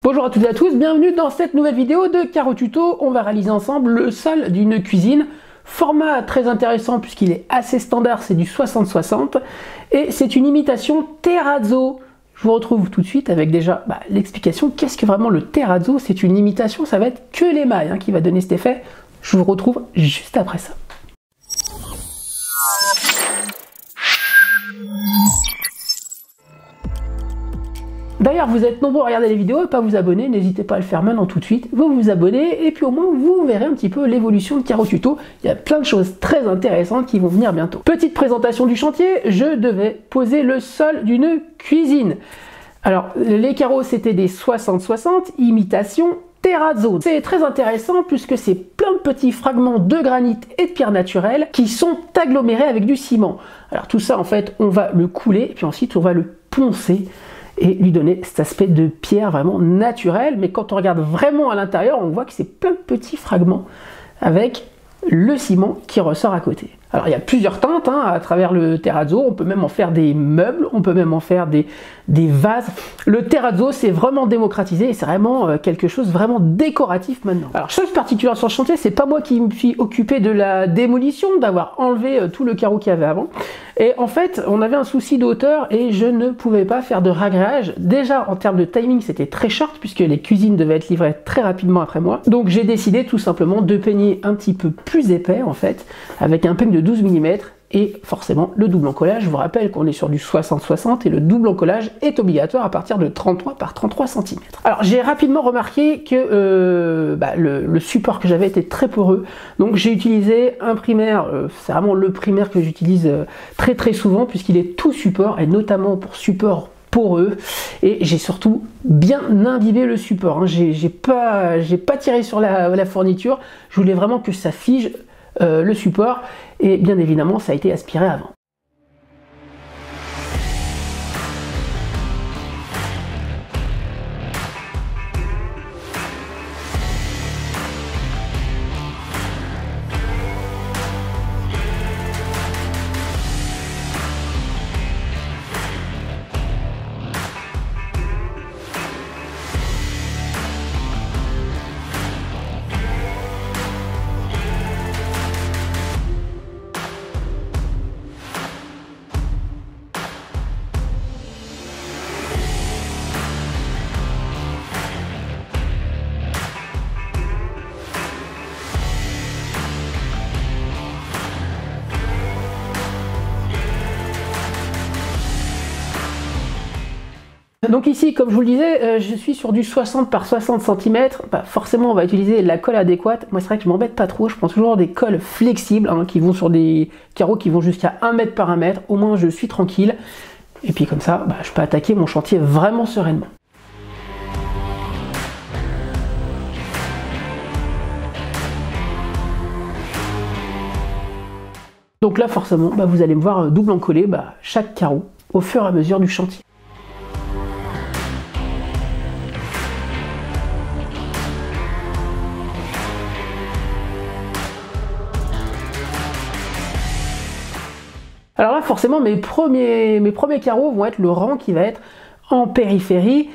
Bonjour à toutes et à tous, bienvenue dans cette nouvelle vidéo de Caro Tuto. On va réaliser ensemble le sol d'une cuisine. Format très intéressant puisqu'il est assez standard, c'est du 60-60 et c'est une imitation terrazzo. Je vous retrouve tout de suite avec déjà l'explication. Qu'est-ce que vraiment le terrazzo? C'est une imitation, ça va être que l'émail qui va donner cet effet. Je vous retrouve juste après ça. D'ailleurs, vous êtes nombreux à regarder les vidéos et pas vous abonner, n'hésitez pas à le faire maintenant tout de suite, vous vous abonnez et puis au moins vous verrez un petit peu l'évolution de Caro Tuto. Il y a plein de choses très intéressantes qui vont venir bientôt. Petite présentation du chantier, je devais poser le sol d'une cuisine. Alors, les carreaux c'était des 60-60, imitation terrazzo. C'est très intéressant puisque c'est plein de petits fragments de granit et de pierre naturelle qui sont agglomérés avec du ciment. Alors tout ça en fait, on va le couler et puis ensuite on va le poncer et lui donner cet aspect de pierre vraiment naturel. Mais quand on regarde vraiment à l'intérieur, on voit que c'est plein de petits fragments avec le ciment qui ressort à côté. Alors il y a plusieurs teintes à travers le terrazzo, on peut même en faire des meubles, on peut même en faire des vases. Le terrazzo c'est vraiment démocratisé et c'est vraiment quelque chose vraiment décoratif maintenant. Alors chose particulière sur le chantier, c'est pas moi qui me suis occupé de la démolition, d'avoir enlevé tout le carreau qu'il y avait avant. Et en fait on avait un souci de hauteur et je ne pouvais pas faire de ragréage. Déjà en termes de timing c'était très short puisque les cuisines devaient être livrées très rapidement après moi. Donc j'ai décidé tout simplement de peigner un petit peu plus épais en fait, avec un peigne de 12 mm et forcément le double encollage. Je vous rappelle qu'on est sur du 60-60 et le double encollage est obligatoire à partir de 33 par 33 cm. Alors j'ai rapidement remarqué que le support que j'avais était très poreux, donc j'ai utilisé un primaire, c'est vraiment le primaire que j'utilise très souvent puisqu'il est tout support et notamment pour support poreux, et j'ai surtout bien imbibé le support. J'ai pas tiré sur la fourniture, je voulais vraiment que ça fige le support et bien évidemment ça a été aspiré avant. Donc ici, comme je vous le disais, je suis sur du 60 par 60 cm. Forcément, on va utiliser la colle adéquate. Moi, c'est vrai que je m'embête pas trop. Je prends toujours des colles flexibles qui vont sur des carreaux qui vont jusqu'à 1 mètre par 1 mètre. Au moins, je suis tranquille. Et puis comme ça, je peux attaquer mon chantier vraiment sereinement. Donc là, forcément, vous allez me voir double encoller chaque carreau au fur et à mesure du chantier. Alors là, forcément, mes premiers carreaux vont être le rang qui va être en périphérie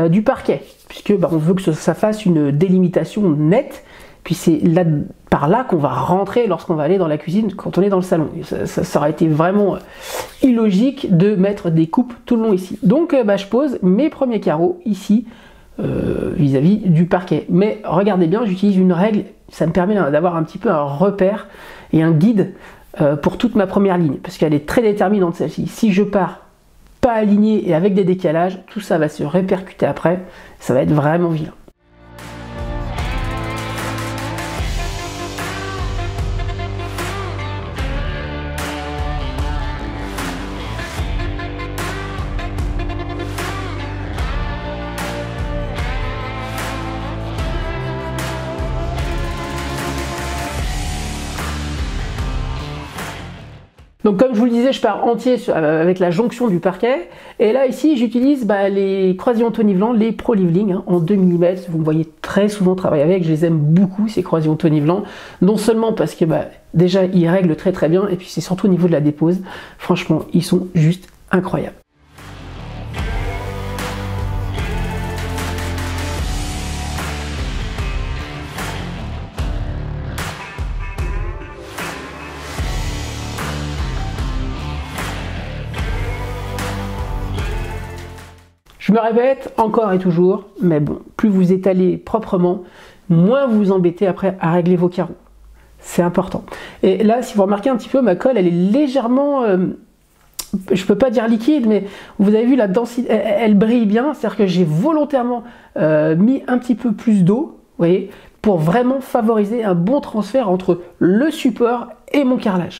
du parquet, puisque on veut que ça fasse une délimitation nette, puis c'est là, par là qu'on va rentrer lorsqu'on va aller dans la cuisine quand on est dans le salon. Ça aurait été vraiment illogique de mettre des coupes tout le long ici. Donc je pose mes premiers carreaux ici, vis-à-vis du parquet. Mais regardez bien, j'utilise une règle, ça me permet d'avoir un petit peu un repère et un guide pour toute ma première ligne, parce qu'elle est très déterminante celle-ci. Si je pars pas aligné et avec des décalages, tout ça va se répercuter après, ça va être vraiment vilain. Donc comme je vous le disais, je pars entier avec la jonction du parquet. Et là ici, j'utilise les croisillons Tony Vlan, les Pro Liveling en 2 mm. Vous me voyez très souvent travailler avec, je les aime beaucoup ces croisillons Tony Vlan. Non seulement parce que déjà ils règlent très bien, et puis c'est surtout au niveau de la dépose. Franchement, ils sont juste incroyables. me répète encore et toujours, mais bon, plus vous étalez proprement, moins vous vous embêtez après à régler vos carreaux. C'est important. Et là, si vous remarquez un petit peu, ma colle, elle est légèrement, je peux pas dire liquide, mais vous avez vu la densité, elle brille bien, c'est-à-dire que j'ai volontairement mis un petit peu plus d'eau, vous voyez, pour vraiment favoriser un bon transfert entre le support et mon carrelage.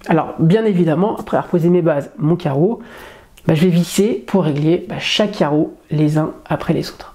Alors, bien évidemment, après avoir posé mes bases, mon carreau, je vais visser pour régler chaque carreau les uns après les autres.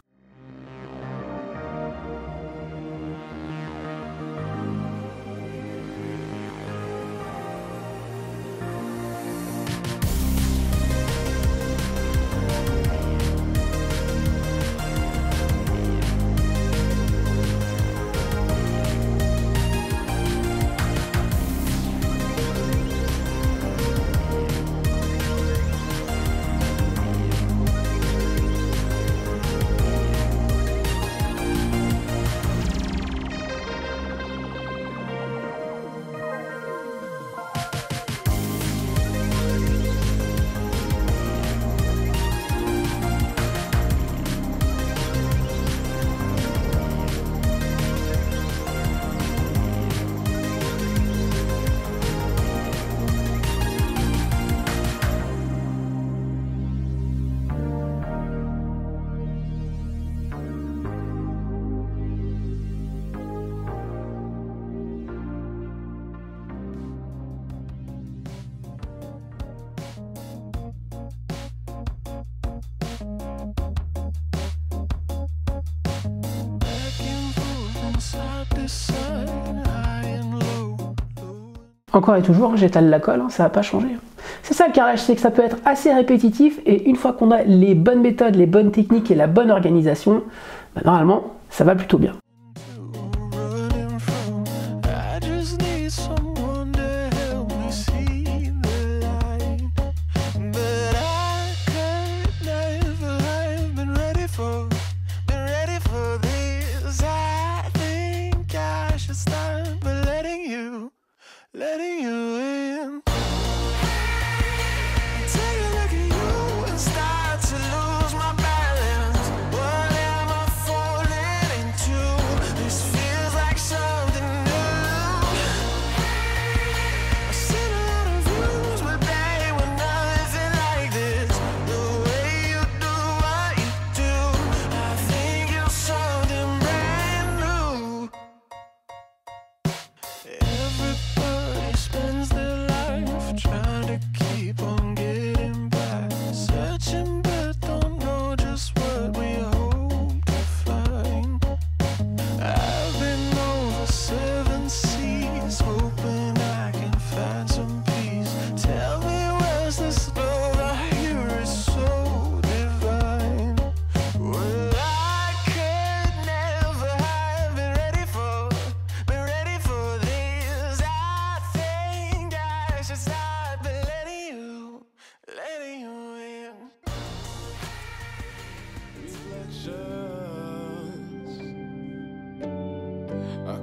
Encore et toujours, j'étale la colle, ça va pas changer. C'est ça le carrelage, c'est que ça peut être assez répétitif et une fois qu'on a les bonnes méthodes, les bonnes techniques et la bonne organisation, normalement, ça va plutôt bien.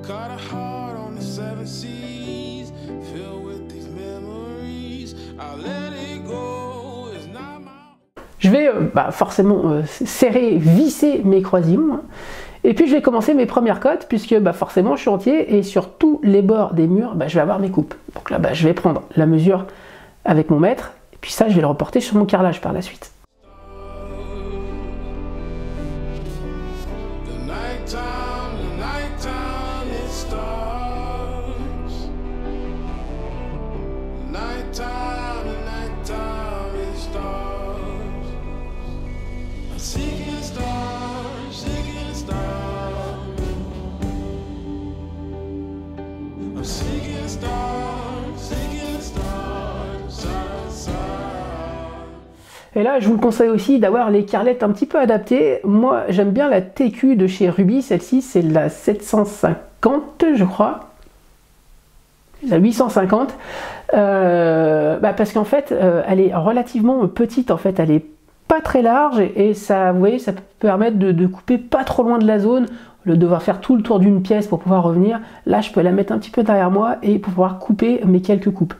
Got a heart on the seven seas, filled with these memories. I'll let it go. It's not my... Je vais forcément serrer, visser mes croisillons. Et puis je vais commencer mes premières cotes, puisque forcément je suis entier et sur tous les bords des murs, je vais avoir mes coupes. Donc là, je vais prendre la mesure avec mon mètre, et puis ça, je vais le reporter sur mon carrelage par la suite. Et là, je vous le conseille aussi d'avoir les carlettes un petit peu adaptées. Moi, j'aime bien la TQ de chez Ruby. Celle-ci, c'est la 750, je crois. La 850. Parce qu'en fait, elle est relativement petite. En fait, elle est pas très large. Et ça, vous voyez, ça peut permettre de couper pas trop loin de la zone. Au lieu de devoir faire tout le tour d'une pièce pour pouvoir revenir. Là, je peux la mettre un petit peu derrière moi et pouvoir couper mes quelques coupes.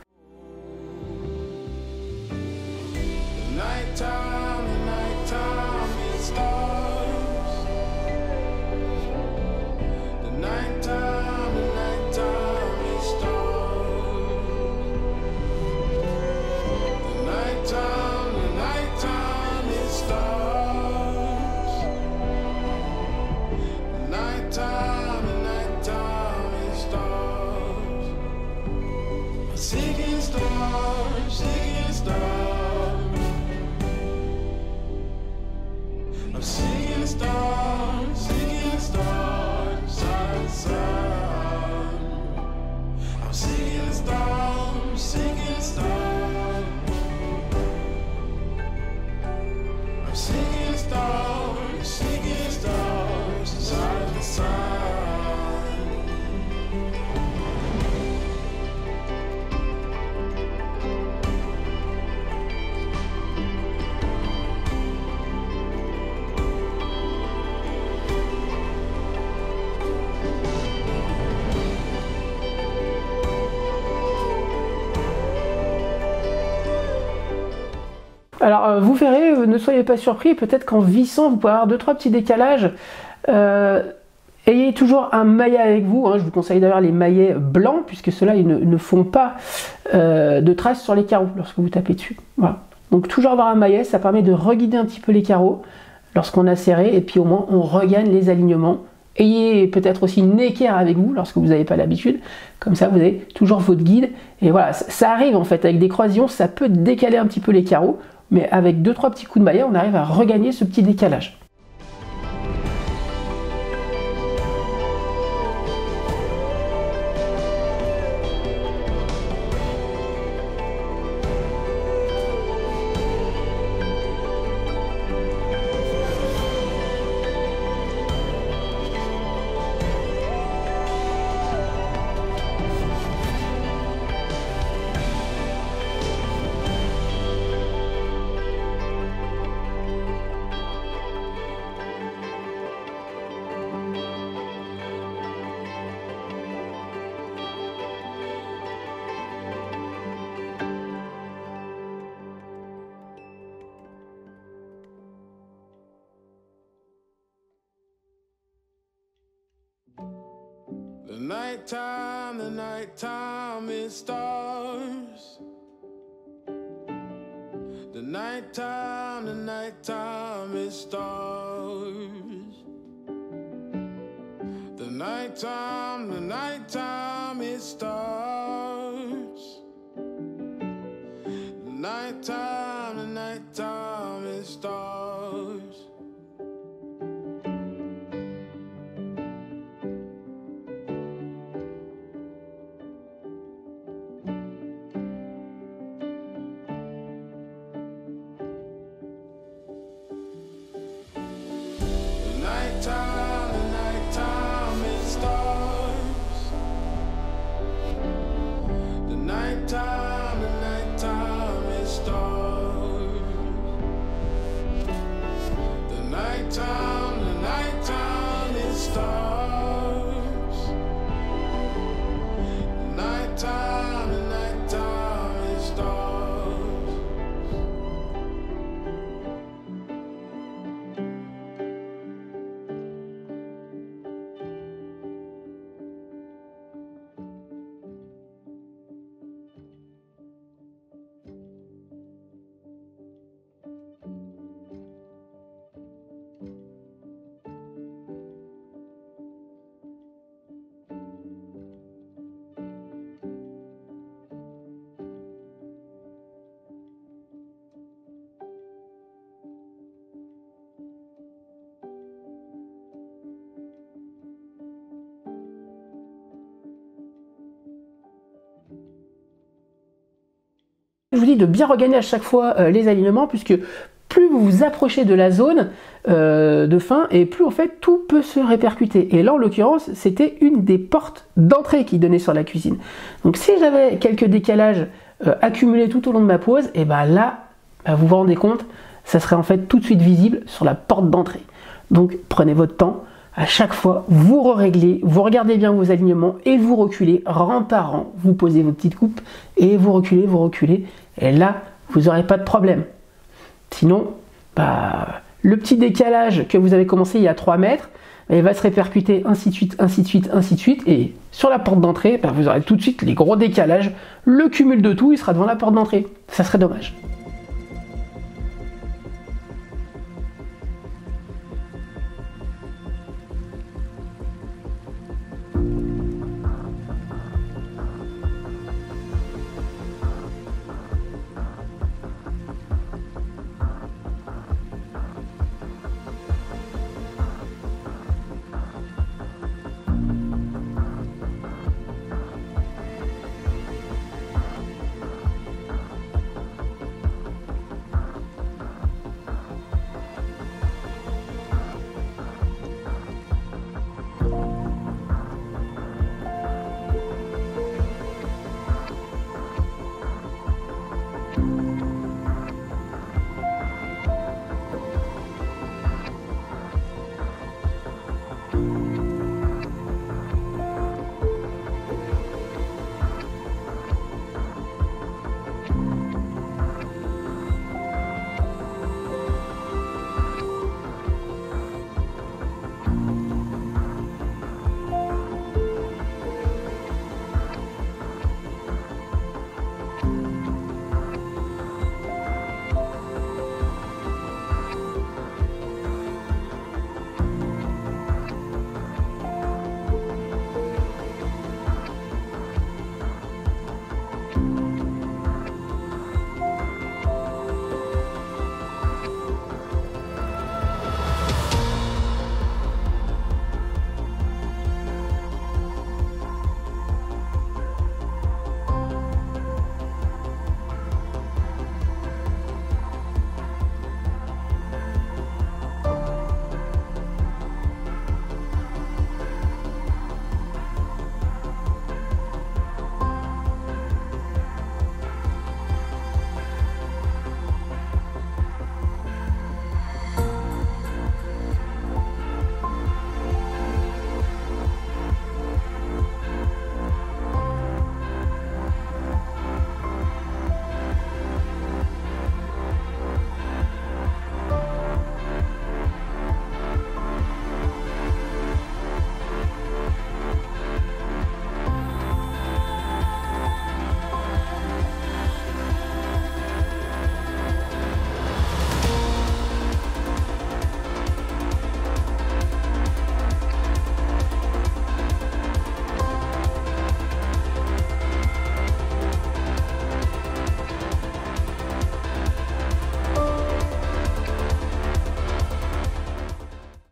Alors vous verrez, ne soyez pas surpris, peut-être qu'en vissant vous pouvez avoir 2-3 petits décalages. Ayez toujours un maillet avec vous, hein. Je vous conseille d'ailleurs les maillets blancs puisque ceux-là ils ne font pas de traces sur les carreaux lorsque vous tapez dessus. Voilà. Donc toujours avoir un maillet, ça permet de reguider un petit peu les carreaux lorsqu'on a serré et puis au moins on regagne les alignements. Ayez peut-être aussi une équerre avec vous lorsque vous n'avez pas l'habitude, comme ça vous avez toujours votre guide. Et voilà, ça arrive en fait avec des croisillons, ça peut décaler un petit peu les carreaux. Mais avec 2-3 petits coups de maillet, on arrive à regagner ce petit décalage. The nighttime, it stars. The nighttime, it stars. The nighttime, it starts. The nighttime, it stars. Je vous dis de bien regagner à chaque fois les alignements puisque vous vous approchez de la zone de fin, et plus en fait tout peut se répercuter. Et là en l'occurrence c'était une des portes d'entrée qui donnait sur la cuisine. Donc si j'avais quelques décalages accumulés tout au long de ma pose, et ben là vous vous rendez compte, ça serait en fait tout de suite visible sur la porte d'entrée. Donc prenez votre temps, à chaque fois vous réglez, vous regardez bien vos alignements et vous reculez rang par rang, vous posez vos petites coupes et vous reculez, et là vous n'aurez pas de problème. Sinon, le petit décalage que vous avez commencé il y a 3 mètres, il va se répercuter ainsi de suite, ainsi de suite, ainsi de suite, et sur la porte d'entrée, vous aurez tout de suite les gros décalages, le cumul de tout, il sera devant la porte d'entrée. Ça serait dommage.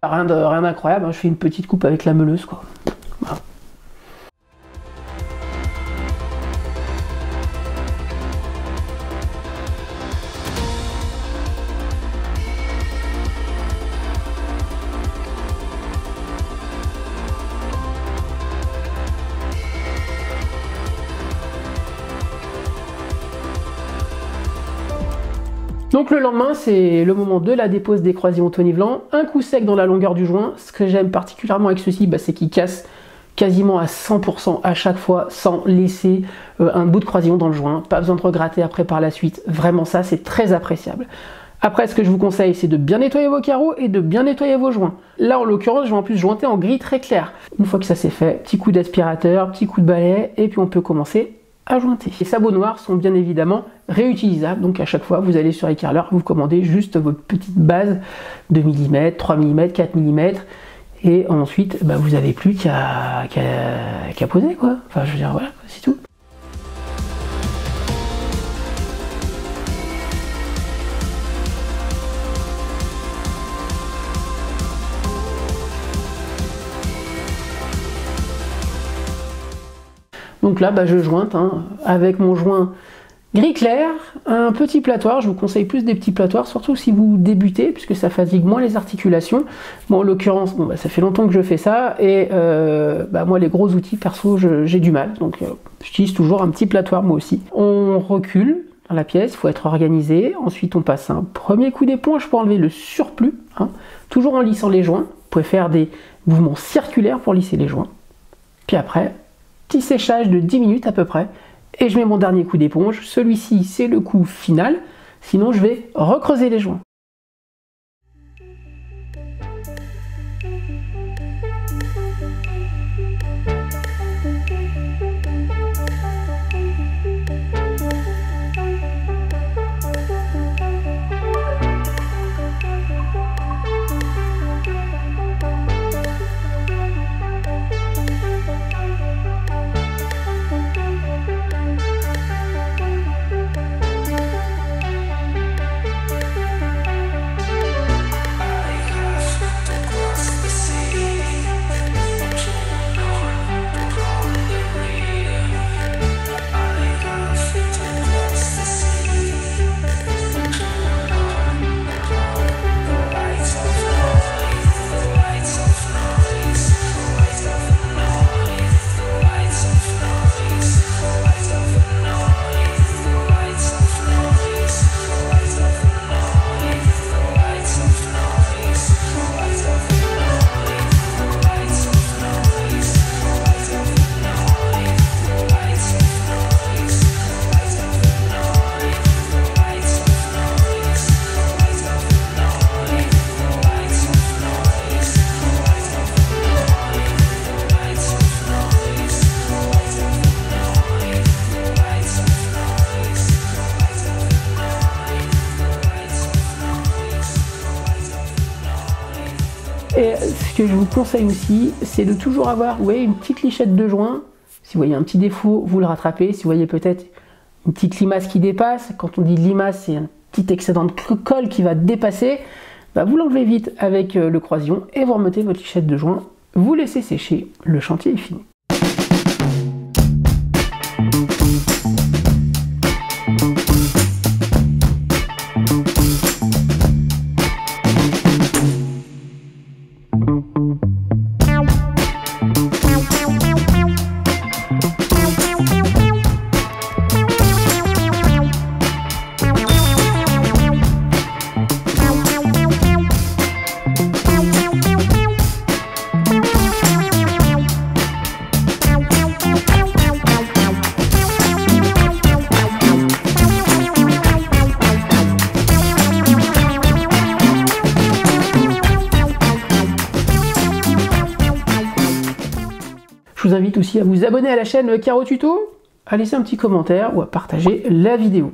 Rien d'incroyable, hein. Je fais une petite coupe avec la meuleuse, quoi. Voilà. Donc le lendemain, c'est le moment de la dépose des croisillons Tony Vlan. Un coup sec dans la longueur du joint. Ce que j'aime particulièrement avec ceci, c'est qu'il casse quasiment à 100% à chaque fois sans laisser un bout de croisillon dans le joint. Pas besoin de regratter après par la suite. Vraiment ça, c'est très appréciable. Après, ce que je vous conseille, c'est de bien nettoyer vos carreaux et de bien nettoyer vos joints. Là, en l'occurrence, je vais en plus jointer en gris très clair. Une fois que ça c'est fait, petit coup d'aspirateur, petit coup de balai, et puis on peut commencer à jointer. Les sabots noirs sont bien évidemment réutilisables, donc à chaque fois vous allez sur iCarler, vous commandez juste votre petite base de millimètres, 3 mm, 4 mm, et ensuite vous n'avez plus qu'à poser, quoi. Enfin je veux dire, voilà, c'est tout. Donc là, je jointe avec mon joint Gris clair, un petit platoir, je vous conseille plus des petits platoirs, surtout si vous débutez, puisque ça fatigue moins les articulations. Moi en l'occurrence, bon, ça fait longtemps que je fais ça, et moi les gros outils perso, j'ai du mal, donc j'utilise toujours un petit platoir moi aussi. On recule dans la pièce, il faut être organisé, ensuite on passe un premier coup d'éponge pour enlever le surplus, hein, toujours en lissant les joints, vous pouvez faire des mouvements circulaires pour lisser les joints, puis après, petit séchage de 10 minutes à peu près, et je mets mon dernier coup d'éponge. Celui-ci, c'est le coup final. Sinon, je vais recreuser les joints. Et ce que je vous conseille aussi, c'est de toujours avoir une petite lichette de joint. Si vous voyez un petit défaut, vous le rattrapez. Si vous voyez peut-être une petite limace qui dépasse, quand on dit limace, c'est un petit excédent de colle qui va dépasser, vous l'enlevez vite avec le croisillon et vous remettez votre lichette de joint. Vous laissez sécher, le chantier est fini. Je vous invite aussi à vous abonner à la chaîne Caro Tuto, à laisser un petit commentaire ou à partager la vidéo.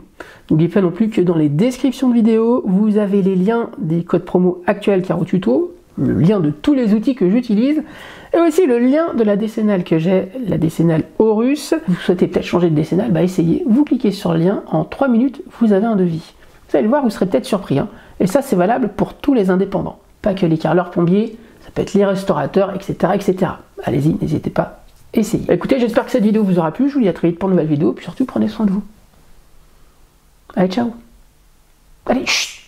N'oubliez pas non plus que dans les descriptions de vidéos, vous avez les liens des codes promo actuels Caro Tuto, le lien de tous les outils que j'utilise, et aussi le lien de la décennale que j'ai, la décennale Horus. Vous souhaitez peut-être changer de décennale, essayez, vous cliquez sur le lien, en 3 minutes, vous avez un devis. Vous allez le voir, vous serez peut-être surpris. Et ça, c'est valable pour tous les indépendants, pas que les carreleurs plombiers, ça peut être les restaurateurs, etc. etc. Allez-y, n'hésitez pas. Essayez. Écoutez, j'espère que cette vidéo vous aura plu. Je vous dis à très vite pour une nouvelle vidéo. Puis surtout, prenez soin de vous. Allez, ciao. Allez, chut.